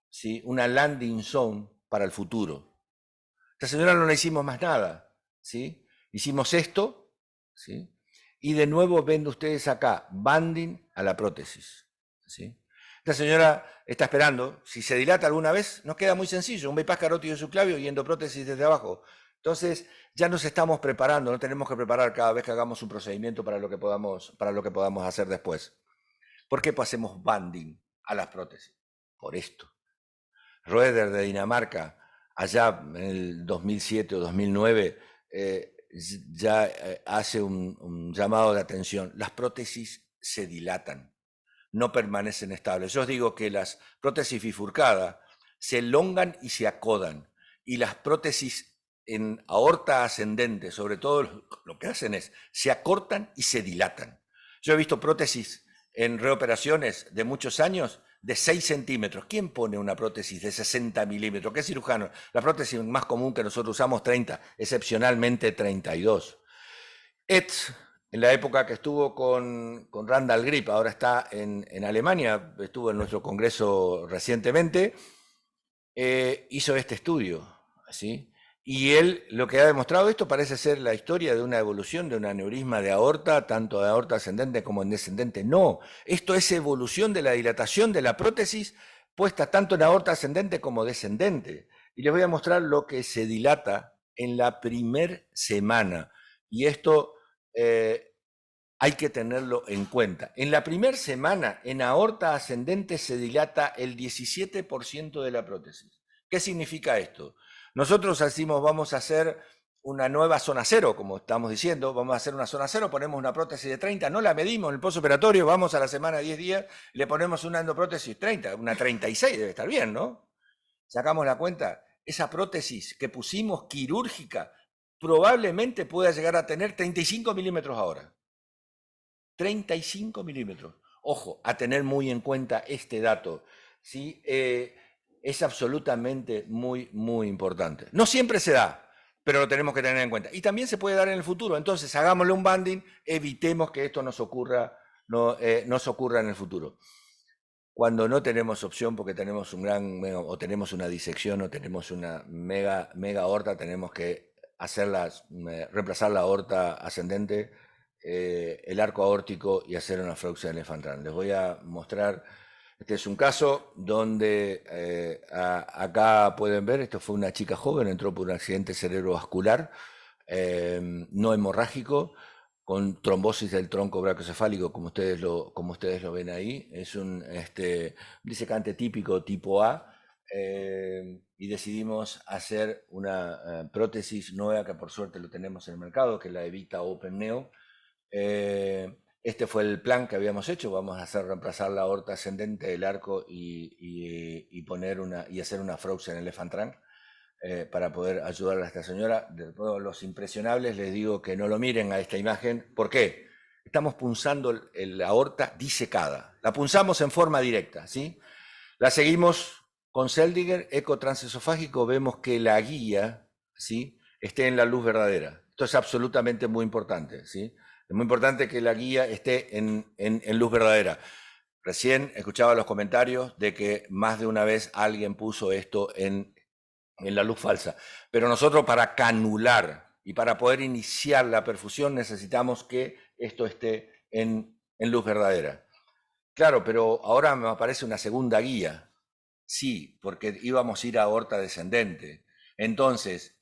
¿sí? Una landing zone para el futuro. Esta señora no le hicimos más nada, ¿sí? Hicimos esto, ¿sí? Y de nuevo ven ustedes acá, banding a la prótesis, ¿sí? Esta señora está esperando, si se dilata alguna vez, nos queda muy sencillo, un bypass carótido subclavio y endoprótesis desde abajo. Entonces, ya nos estamos preparando, no tenemos que preparar cada vez que hagamos un procedimiento para lo que podamos hacer después. ¿Por qué hacemos banding a las prótesis? Por esto. Roeder de Dinamarca, allá en el 2007 o 2009, ya hace un llamado de atención. Las prótesis se dilatan, no permanecen estables. Yo os digo que las prótesis bifurcadas se elongan y se acodan, y las prótesis en aorta ascendente, sobre todo, lo que hacen es se acortan y se dilatan. Yo he visto prótesis en reoperaciones de muchos años de 6 centímetros. ¿Quién pone una prótesis de 60 milímetros? ¿Qué cirujano? La prótesis más común que nosotros usamos 30, excepcionalmente 32. Etz, en la época que estuvo con Randall Grip, ahora está en Alemania, estuvo en nuestro congreso recientemente, hizo este estudio, ¿sí? Y él lo que ha demostrado, esto parece ser la historia de una evolución de un aneurisma de aorta, tanto de aorta ascendente como en descendente. No, esto es evolución de la dilatación de la prótesis puesta tanto en aorta ascendente como descendente. Y les voy a mostrar lo que se dilata en la primer semana. Y esto hay que tenerlo en cuenta. En la primera semana, en aorta ascendente se dilata el 17% de la prótesis. ¿Qué significa esto? Nosotros decimos, vamos a hacer una nueva zona 0, como estamos diciendo, vamos a hacer una zona 0, ponemos una prótesis de 30, no la medimos en el postoperatorio, vamos a la semana 10 días, le ponemos una endoprótesis 30, una 36, debe estar bien, ¿no? Sacamos la cuenta, esa prótesis que pusimos quirúrgica probablemente pueda llegar a tener 35 milímetros ahora. 35 milímetros. Ojo, a tener muy en cuenta este dato, ¿sí? Es absolutamente muy, muy importante. No siempre se da, pero lo tenemos que tener en cuenta. Y también se puede dar en el futuro. Entonces, hagámosle un banding, evitemos que esto nos ocurra en el futuro. Cuando no tenemos opción porque tenemos o tenemos una disección o tenemos una mega aorta, tenemos que reemplazar la aorta ascendente, el arco aórtico y hacer una frauxia elefantral. Les voy a mostrar, este es un caso donde acá pueden ver, esto fue una chica joven, entró por un accidente cerebrovascular, no hemorrágico, con trombosis del tronco brachiocefálico, como ustedes lo ven ahí. Es un disecante típico tipo A, y decidimos hacer una prótesis nueva que por suerte lo tenemos en el mercado, que es la Evita Open Neo. Este fue el plan que habíamos hecho. Vamos a hacer reemplazar la aorta ascendente del arco y hacer una Frozen Elephant Trunk para poder ayudar a esta señora. De todos los impresionables les digo que no lo miren a esta imagen. ¿Por qué? Estamos punzando la aorta disecada. La punzamos en forma directa, ¿sí? La seguimos con Seldinger, eco transesofágico, vemos que la guía, ¿sí?, esté en la luz verdadera. Esto es absolutamente muy importante, ¿sí? Es muy importante que la guía esté en luz verdadera. Recién escuchaba los comentarios de que más de una vez alguien puso esto en la luz falsa. Pero nosotros, para canular y para poder iniciar la perfusión, necesitamos que esto esté en luz verdadera. Claro, pero ahora me aparece una segunda guía. Sí, porque íbamos a ir a aorta descendente. Entonces,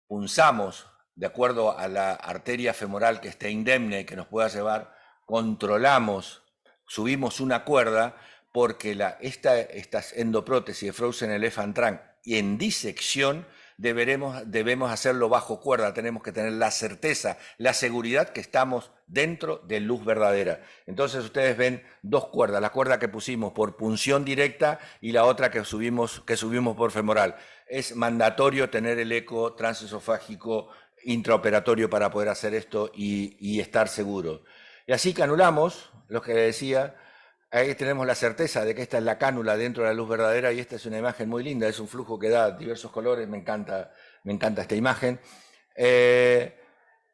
punzamos de acuerdo a la arteria femoral que esté indemne y que nos pueda llevar, controlamos, subimos una cuerda, porque estas endoprótesis de Frozen Elephant Trunk y en disección debemos hacerlo bajo cuerda, tenemos que tener la certeza, la seguridad que estamos dentro de luz verdadera. Entonces ustedes ven dos cuerdas, la cuerda que pusimos por punción directa y la otra que subimos por femoral. Es mandatorio tener el eco transesofágico intraoperatorio para poder hacer esto y estar seguro. Y así que anulamos, lo que decía. Ahí tenemos la certeza de que esta es la cánula dentro de la luz verdadera y esta es una imagen muy linda, es un flujo que da diversos colores, me encanta esta imagen.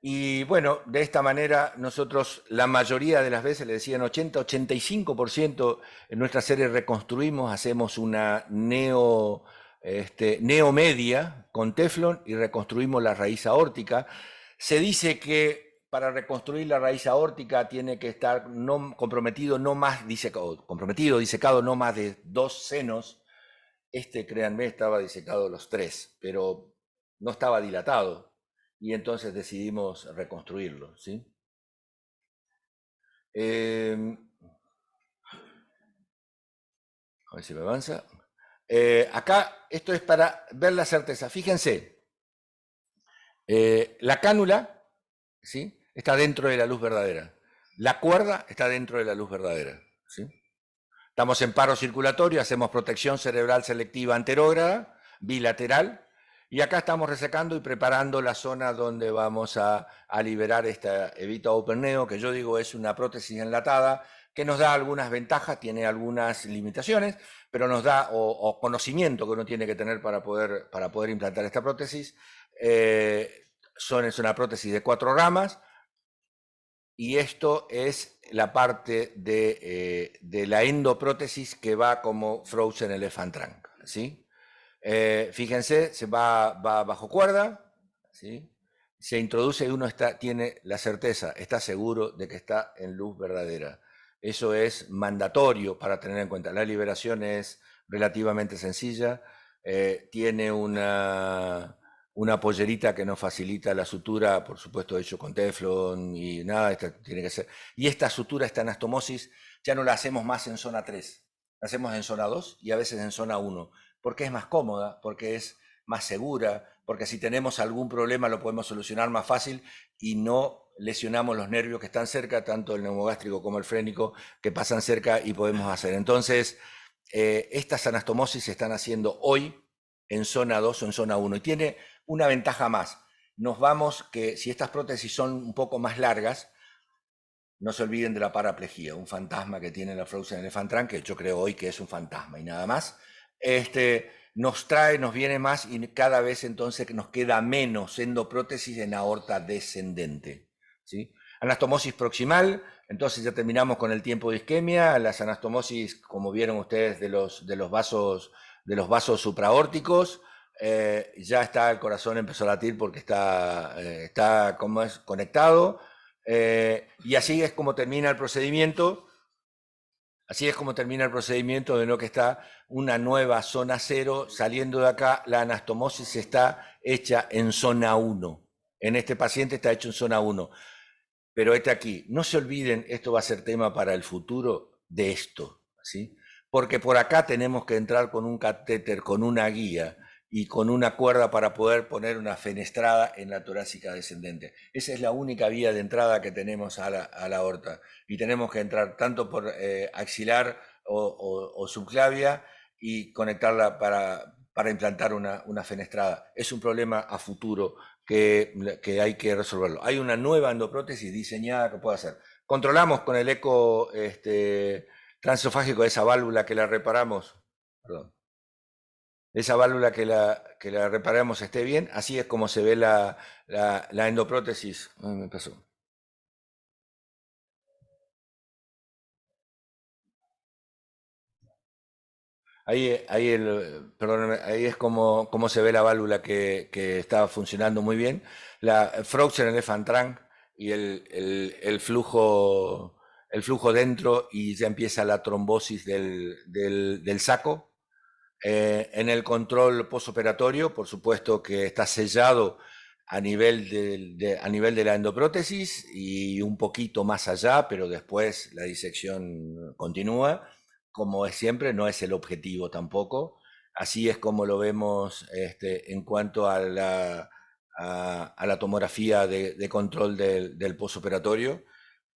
Y bueno, de esta manera nosotros la mayoría de las veces, le decían 80-85% en nuestra serie reconstruimos, hacemos una neomedia con Teflon y reconstruimos la raíz aórtica. Se dice que para reconstruir la raíz aórtica tiene que estar disecado no más de 2 senos. Créanme, estaba disecado los 3, pero no estaba dilatado. Y entonces decidimos reconstruirlo, ¿sí? A ver si me avanza. Acá, esto es para ver la certeza. Fíjense, la cánula, ¿sí?, está dentro de la luz verdadera. La cuerda está dentro de la luz verdadera, ¿sí? Estamos en paro circulatorio, hacemos protección cerebral selectiva anterógrada, bilateral, y acá estamos resecando y preparando la zona donde vamos a liberar esta Evita Open Neo, que yo digo es una prótesis enlatada, que nos da algunas ventajas, tiene algunas limitaciones, pero nos da o conocimiento que uno tiene que tener para poder implantar esta prótesis. Es una prótesis de 4 ramas, y esto es la parte de la endoprótesis que va como Frozen Elephant Trunk, ¿sí? Fíjense, se va bajo cuerda, ¿sí? Se introduce y uno tiene la certeza, está seguro de que está en luz verdadera. Eso es mandatorio para tener en cuenta. La liberación es relativamente sencilla, tiene una pollerita que nos facilita la sutura, por supuesto hecho con Teflon y nada, tiene que ser. Y esta sutura, esta anastomosis, ya no la hacemos más en zona 3, la hacemos en zona 2 y a veces en zona 1, porque es más cómoda, porque es más segura, porque si tenemos algún problema lo podemos solucionar más fácil y no lesionamos los nervios que están cerca, tanto el neumogástrico como el frénico, que pasan cerca y podemos hacer. Entonces, estas anastomosis se están haciendo hoy en zona 2 o en zona 1 y tiene una ventaja más. Nos vamos que si estas prótesis son un poco más largas, no se olviden de la paraplegia, un fantasma que tiene la Frozen Elephant Trunk, que yo creo hoy que es un fantasma y nada más. Nos viene más y cada vez entonces nos queda menos endoprótesis en aorta descendente, ¿sí? Anastomosis proximal, entonces ya terminamos con el tiempo de isquemia. Las anastomosis, como vieron ustedes, de los vasos supraórticos, ya está, el corazón empezó a latir porque está conectado, y así es como termina el procedimiento. Así es como termina el procedimiento, de lo que está una nueva zona 0. Saliendo de acá, la anastomosis está hecha en zona 1. En este paciente está hecho en zona 1. Pero aquí, no se olviden, esto va a ser tema para el futuro de esto, ¿sí? Porque por acá tenemos que entrar con un catéter, con una guía, y con una cuerda para poder poner una fenestrada en la torácica descendente. Esa es la única vía de entrada que tenemos a la aorta. Y tenemos que entrar tanto por axilar o subclavia y conectarla para implantar una fenestrada. Es un problema a futuro que hay que resolverlo. Hay una nueva endoprótesis diseñada que puede hacer. Controlamos con el eco transesofágico esa válvula que la reparamos. Perdón. Esa válvula que la reparamos esté bien, así es como se ve la endoprótesis. Me pasó. Ahí es como se ve la válvula que está funcionando muy bien. La Fraucher en el Fantran y el flujo dentro, y ya empieza la trombosis del saco. En el control postoperatorio, por supuesto que está sellado a nivel de la endoprótesis y un poquito más allá, pero después la disección continúa. Como es siempre, no es el objetivo tampoco. Así es como lo vemos en cuanto a la tomografía de control del postoperatorio.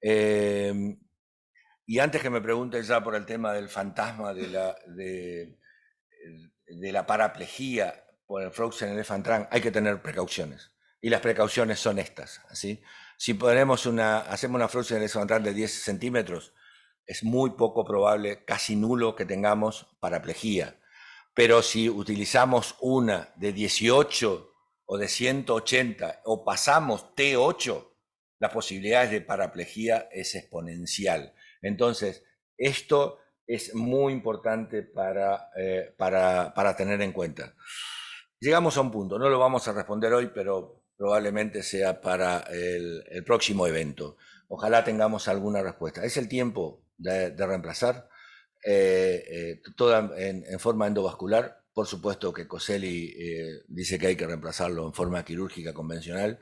Y antes que me pregunten ya por el tema del fantasma de la paraplegia por el Fraucher en el Fantran, hay que tener precauciones. Y las precauciones son estas. ¿sí? Si hacemos una Fraucher en el Fantran de 10 centímetros, es muy poco probable, casi nulo, que tengamos paraplegia. Pero si utilizamos una de 18 o de 180 o pasamos T8, las posibilidades de paraplegia es exponencial. Entonces, esto es muy importante para tener en cuenta. Llegamos a un punto, no lo vamos a responder hoy, pero probablemente sea para el próximo evento. Ojalá tengamos alguna respuesta. Es el tiempo de reemplazar, toda en forma endovascular. Por supuesto que Coselli dice que hay que reemplazarlo en forma quirúrgica convencional.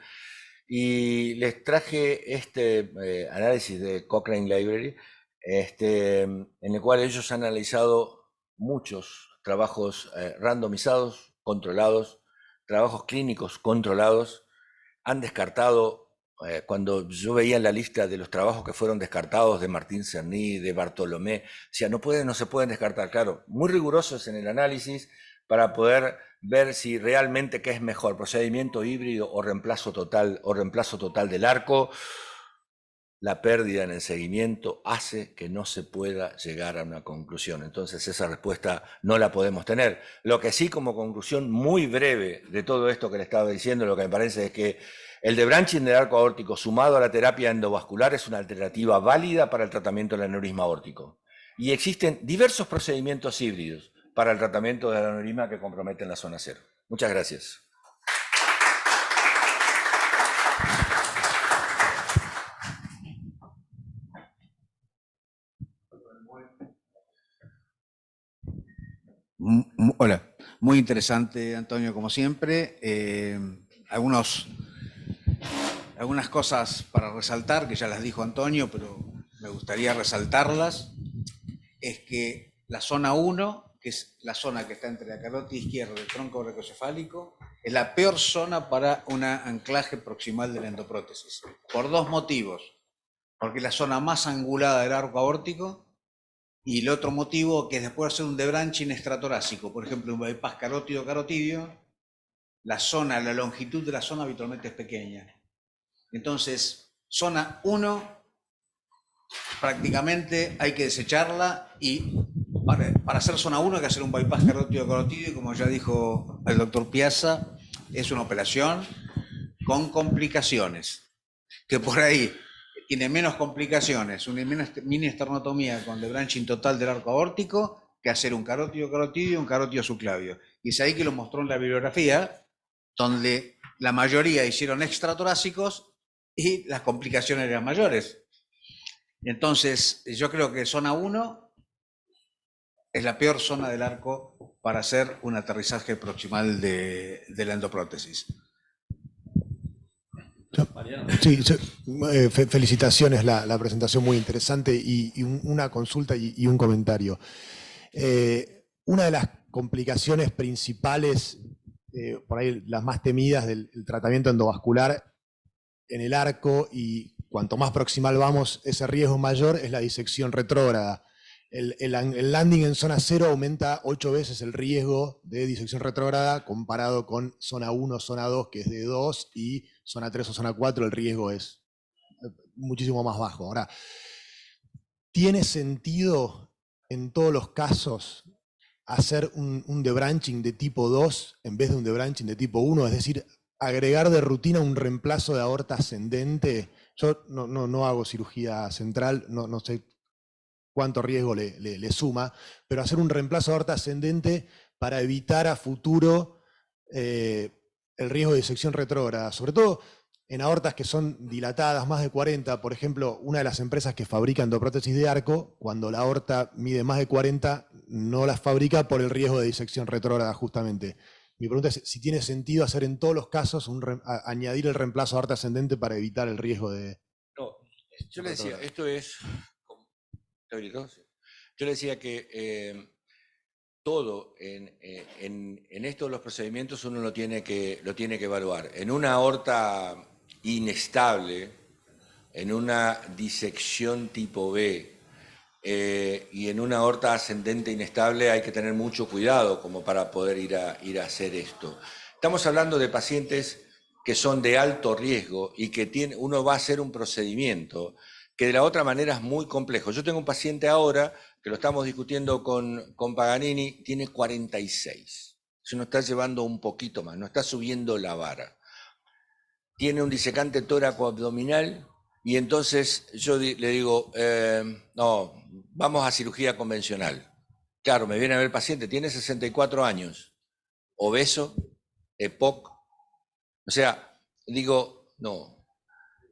Y les traje este análisis de Cochrane Library, en el cual ellos han analizado muchos trabajos randomizados, controlados, trabajos clínicos controlados. Han descartado, cuando yo veía en la lista de los trabajos que fueron descartados de Martín Cerny, de Bartolomé, decía, no se pueden descartar. Claro, muy rigurosos en el análisis para poder ver si realmente qué es mejor, procedimiento híbrido o reemplazo total del arco. La pérdida en el seguimiento hace que no se pueda llegar a una conclusión. Entonces esa respuesta no la podemos tener. Lo que sí, como conclusión muy breve de todo esto que le estaba diciendo, lo que me parece es que el debranching del arco aórtico sumado a la terapia endovascular es una alternativa válida para el tratamiento del aneurisma aórtico. Y existen diversos procedimientos híbridos para el tratamiento del aneurisma que comprometen la zona cero. Muchas gracias. Hola, muy interesante, Antonio, como siempre. Algunas cosas para resaltar, que ya las dijo Antonio, pero me gustaría resaltarlas, es que la zona 1, que es la zona que está entre la carótida izquierda y el tronco brachicefálico, es la peor zona para un anclaje proximal de la endoprótesis, por dos motivos. Porque es la zona más angulada del arco aórtico, y el otro motivo, que es después de hacer un debranching extratorácico, por ejemplo, un bypass carótido-carotidio, la longitud de la zona habitualmente es pequeña. Entonces, zona 1, prácticamente hay que desecharla, y para hacer zona 1 hay que hacer un bypass carótido-carotidio, y como ya dijo el doctor Piazza, es una operación con complicaciones, que por ahí tiene menos complicaciones, una mini esternotomía con debranching total del arco aórtico, que hacer un carótido-carotidio y un carótido subclavio. Y es ahí que lo mostró en la bibliografía, donde la mayoría hicieron extratorácicos y las complicaciones eran mayores. Entonces, yo creo que zona 1 es la peor zona del arco para hacer un aterrizaje proximal de la endoprótesis. Sí, felicitaciones, la presentación muy interesante, y una consulta y un comentario. Una de las complicaciones principales por ahí las más temidas del el tratamiento endovascular en el arco, y cuanto más proximal vamos, ese riesgo mayor es la disección retrógrada. El landing en zona 0 aumenta 8 veces el riesgo de disección retrógrada comparado con zona 1, zona 2, que es de 2, y zona 3 o zona 4 el riesgo es muchísimo más bajo. Ahora, ¿tiene sentido en todos los casos hacer un debranching de tipo 2 en vez de un debranching de tipo 1? Es decir, agregar de rutina un reemplazo de aorta ascendente. Yo no hago cirugía central, no sé cuánto riesgo le suma, pero hacer un reemplazo de aorta ascendente para evitar a futuro el riesgo de disección retrógrada, sobre todo en aortas que son dilatadas, más de 40. Por ejemplo, una de las empresas que fabrica endoprótesis de arco, cuando la aorta mide más de 40, no las fabrica por el riesgo de disección retrógrada justamente. Mi pregunta es si tiene sentido hacer en todos los casos añadir el reemplazo de aorta ascendente para evitar el riesgo de... No, yo le decía, esto es... ¿Está habilitado? Sí. Yo le decía que todo en estos los procedimientos uno lo tiene que evaluar. En una aorta inestable, en una disección tipo B y en una aorta ascendente inestable hay que tener mucho cuidado como para poder ir a hacer esto. Estamos hablando de pacientes que son de alto riesgo y que uno va a hacer un procedimiento que de la otra manera es muy complejo. Yo tengo un paciente ahora, que lo estamos discutiendo con Paganini, tiene 46. Se nos está llevando un poquito más, no está subiendo la vara. Tiene un disecante tóraco-abdominal y entonces yo le digo, no, vamos a cirugía convencional. Claro, me viene a ver el paciente, tiene 64 años, obeso, EPOC. O sea, digo, no.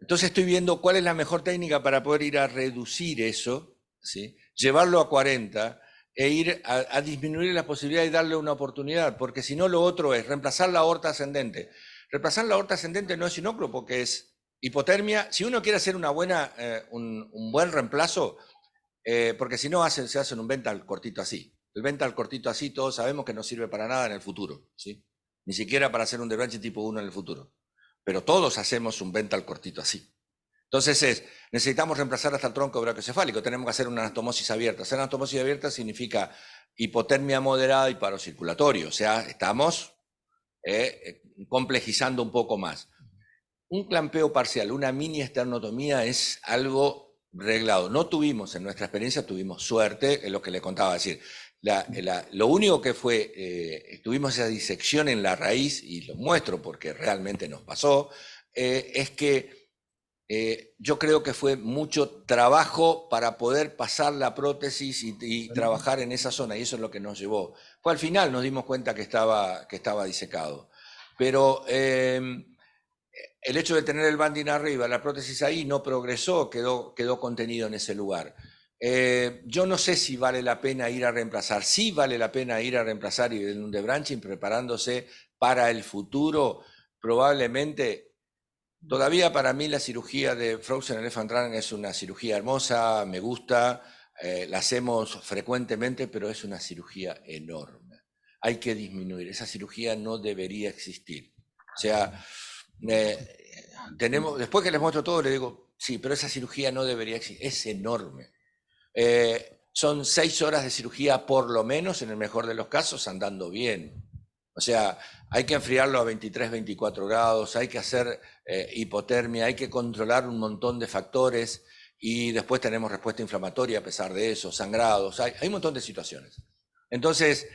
Entonces estoy viendo cuál es la mejor técnica para poder ir a reducir eso, ¿sí? Llevarlo a 40 e ir a disminuir la posibilidad y darle una oportunidad, porque si no lo otro es reemplazar la aorta ascendente. Reemplazar la aorta ascendente no es inocuo porque es hipotermia. Si uno quiere hacer un buen reemplazo, porque si no se hacen un Vental cortito así. El Vental cortito así todos sabemos que no sirve para nada en el futuro, ¿sí? Ni siquiera para hacer un debranche tipo 1 en el futuro. Pero todos hacemos un Vental cortito así. Entonces necesitamos reemplazar hasta el tronco brachiocefálico, tenemos que hacer una anastomosis abierta. Hacer anastomosis abierta significa hipotermia moderada y paro circulatorio, o sea, estamos complejizando un poco más. Un clampeo parcial, una mini esternotomía es algo reglado. No tuvimos, en nuestra experiencia, tuvimos suerte, es lo que le contaba, es decir, lo único que fue, tuvimos esa disección en la raíz, y lo muestro porque realmente nos pasó, es que yo creo que fue mucho trabajo para poder pasar la prótesis y trabajar en esa zona, y eso es lo que nos llevó. Fue al final nos dimos cuenta que estaba disecado. Pero el hecho de tener el banding arriba, la prótesis ahí, no progresó, quedó contenido en ese lugar. Yo no sé si vale la pena ir a reemplazar. Sí vale la pena ir a reemplazar y en un debranching preparándose para el futuro. Probablemente, todavía para mí la cirugía de Frozen Elephant Trunk es una cirugía hermosa, me gusta, la hacemos frecuentemente, pero es una cirugía enorme. Hay que disminuir, esa cirugía no debería existir. O sea, después que les muestro todo, les digo, sí, pero esa cirugía no debería existir, es enorme. Son 6 horas de cirugía por lo menos, en el mejor de los casos, andando bien. O sea, hay que enfriarlo a 23, 24 grados, hay que hacer hipotermia, hay que controlar un montón de factores y después tenemos respuesta inflamatoria a pesar de eso, sangrados, hay un montón de situaciones. Entonces,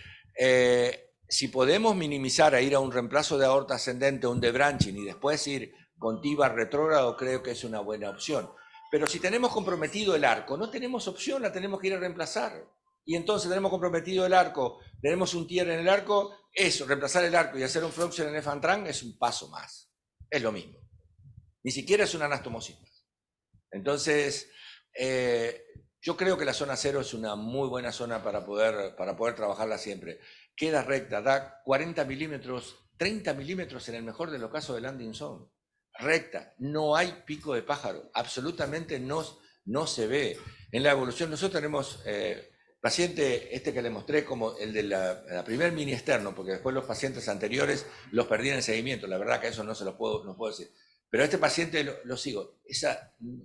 si podemos minimizar a ir a un reemplazo de aorta ascendente, un debranching y después ir con TIVA retrógrado, creo que es una buena opción. Pero si tenemos comprometido el arco, no tenemos opción, la tenemos que ir a reemplazar. Y entonces tenemos comprometido el arco, tenemos un TIER en el arco, eso, reemplazar el arco y hacer un Frozen Elephant Trunk es un paso más. Es lo mismo. Ni siquiera es una anastomosis. Entonces, yo creo que la zona 0 es una muy buena zona para poder trabajarla siempre. Queda recta, da 40 milímetros, 30 milímetros en el mejor de los casos de landing zone. Recta, no hay pico de pájaro, absolutamente no se ve. En la evolución nosotros tenemos paciente este que le mostré como el de la primer mini externo, porque después los pacientes anteriores los perdí en el seguimiento, la verdad que eso no se lo puedo, no puedo decir. Pero este paciente lo sigo,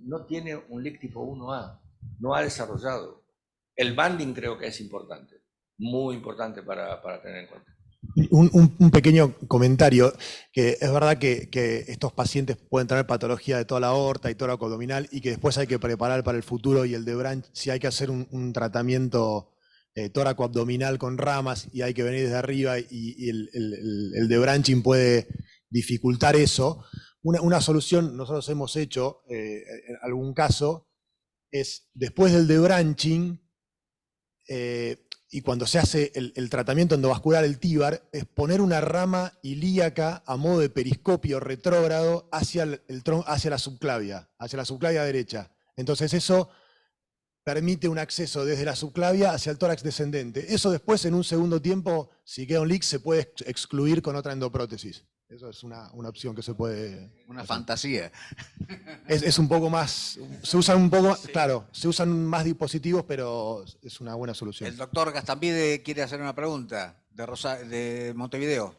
no tiene un LIC tipo 1A, no ha desarrollado. El banding creo que es importante, muy importante para tener en cuenta. Un pequeño comentario, que es verdad que estos pacientes pueden tener patología de toda la aorta y tóraco abdominal y que después hay que preparar para el futuro y el de Branch, si hay que hacer un tratamiento tóraco abdominal con ramas y hay que venir desde arriba y el de branching puede dificultar eso. Una solución, nosotros hemos hecho en algún caso, es después del de branching, y cuando se hace el tratamiento endovascular, el TIVAR, es poner una rama ilíaca a modo de periscopio retrógrado hacia la subclavia derecha. Entonces eso permite un acceso desde la subclavia hacia el tórax descendente. Eso después, en un segundo tiempo, si queda un leak, se puede excluir con otra endoprótesis. Eso es una opción que se puede... Una fantasía. Es un poco más, se usan un poco, sí. Claro, se usan más dispositivos, pero es una buena solución. El doctor Gastambide quiere hacer una pregunta de Montevideo.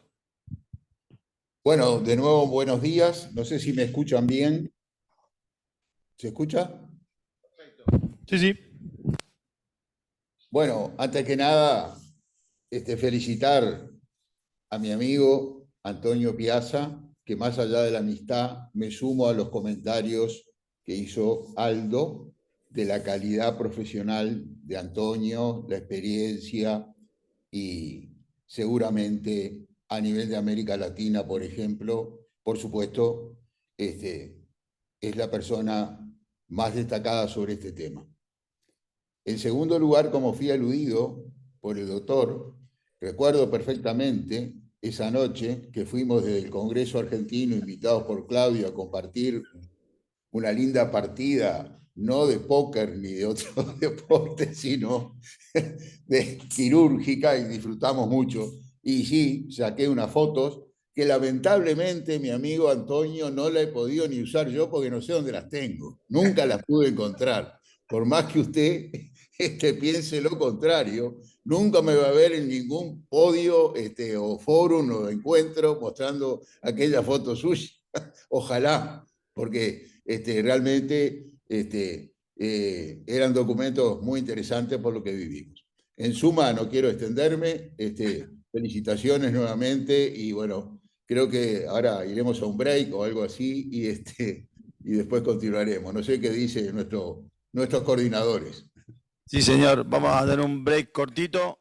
Bueno, de nuevo, buenos días. No sé si me escuchan bien. ¿Se escucha? Perfecto. Sí, sí. Bueno, antes que nada, felicitar a mi amigo Antonio Piazza, que más allá de la amistad, me sumo a los comentarios que hizo Aldo de la calidad profesional de Antonio, la experiencia y seguramente a nivel de América Latina, por ejemplo, por supuesto, es la persona más destacada sobre este tema. En segundo lugar, como fui aludido por el doctor, recuerdo perfectamente esa noche que fuimos desde el Congreso Argentino, invitados por Claudio, a compartir una linda partida, no de póker ni de otro deporte, sino de quirúrgica, y disfrutamos mucho. Y sí, saqué unas fotos que lamentablemente mi amigo Antonio no la he podido ni usar yo porque no sé dónde las tengo. Nunca las pude encontrar. Por más que usted piense lo contrario, nunca me va a ver en ningún podio o fórum o encuentro mostrando aquella foto suya. Ojalá, porque realmente eran documentos muy interesantes por lo que vivimos. En suma, no quiero extenderme, felicitaciones nuevamente y bueno, creo que ahora iremos a un break o algo así y después continuaremos. No sé qué dicen nuestros coordinadores. Sí, señor. Vamos a dar un break cortito